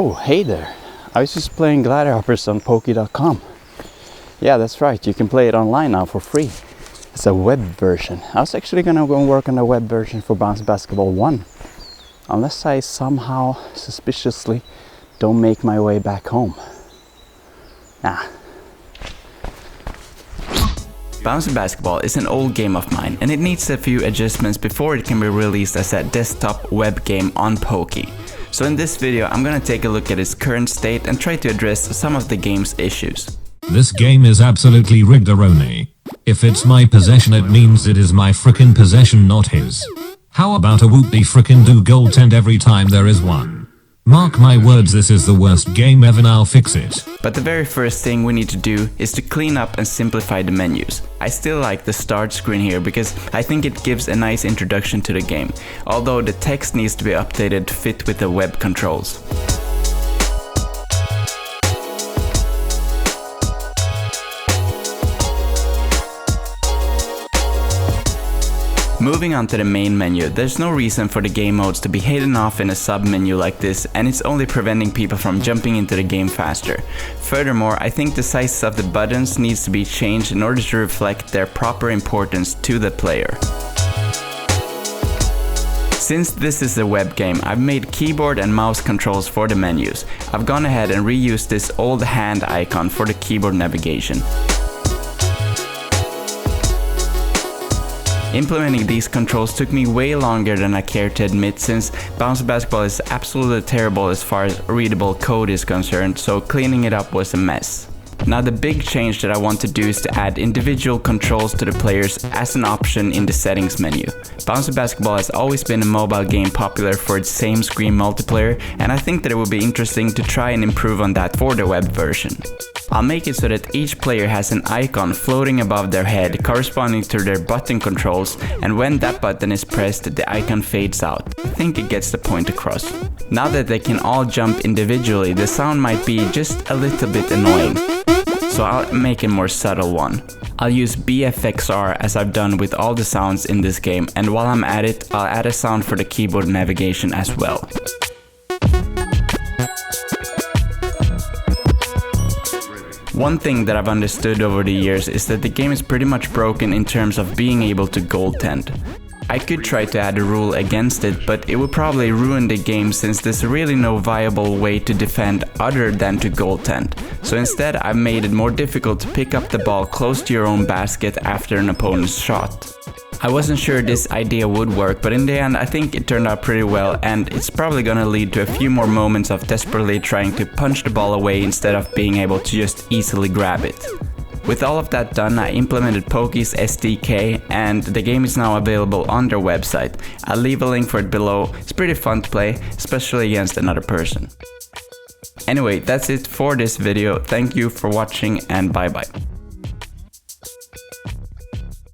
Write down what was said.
Oh, hey there. I was just playing Gladihoppers on Poke.com. Yeah, that's right. You can play it online now for free. It's a web version. I was actually gonna go and work on the web version for Bouncy Basketball 1. Unless I somehow suspiciously don't make my way back home. Nah. Bouncy Basketball is an old game of mine and it needs a few adjustments before it can be released as a desktop web game on Poke. So in this video I'm gonna take a look at its current state and try to address some of the game's issues. This game is absolutely rigged-a-roni. If it's my possession it means it is my frickin' possession, not his. How about a whoop-de-frickin'-do goaltend every time there is one? Mark my words, this is the worst game ever, now fix it. But the very first thing we need to do is to clean up and simplify the menus. I still like the start screen here because I think it gives a nice introduction to the game, although the text needs to be updated to fit with the web controls. Moving on to the main menu, there's no reason for the game modes to be hidden off in a sub-menu like this, and it's only preventing people from jumping into the game faster. Furthermore, I think the sizes of the buttons needs to be changed in order to reflect their proper importance to the player. Since this is a web game, I've made keyboard and mouse controls for the menus. I've gone ahead and reused this old hand icon for the keyboard navigation. Implementing these controls took me way longer than I care to admit, since Bouncy Basketball is absolutely terrible as far as readable code is concerned, so cleaning it up was a mess. Now the big change that I want to do is to add individual controls to the players as an option in the settings menu. Bouncy Basketball has always been a mobile game popular for its same screen multiplayer, and I think that it would be interesting to try and improve on that for the web version. I'll make it so that each player has an icon floating above their head corresponding to their button controls, and when that button is pressed the icon fades out. I think it gets the point across. Now that they can all jump individually, the sound might be just a little bit annoying, so I'll make a more subtle one. I'll use BFXR as I've done with all the sounds in this game, and while I'm at it, I'll add a sound for the keyboard navigation as well. One thing that I've understood over the years is that the game is pretty much broken in terms of being able to goaltend. I could try to add a rule against it, but it would probably ruin the game since there's really no viable way to defend other than to goaltend. So instead I've made it more difficult to pick up the ball close to your own basket after an opponent's shot. I wasn't sure this idea would work, but in the end I think it turned out pretty well, and it's probably gonna lead to a few more moments of desperately trying to punch the ball away instead of being able to just easily grab it. With all of that done, I implemented Poke's SDK, and the game is now available on their website. I'll leave a link for it below. It's pretty fun to play, especially against another person. Anyway, that's it for this video. Thank you for watching and bye bye.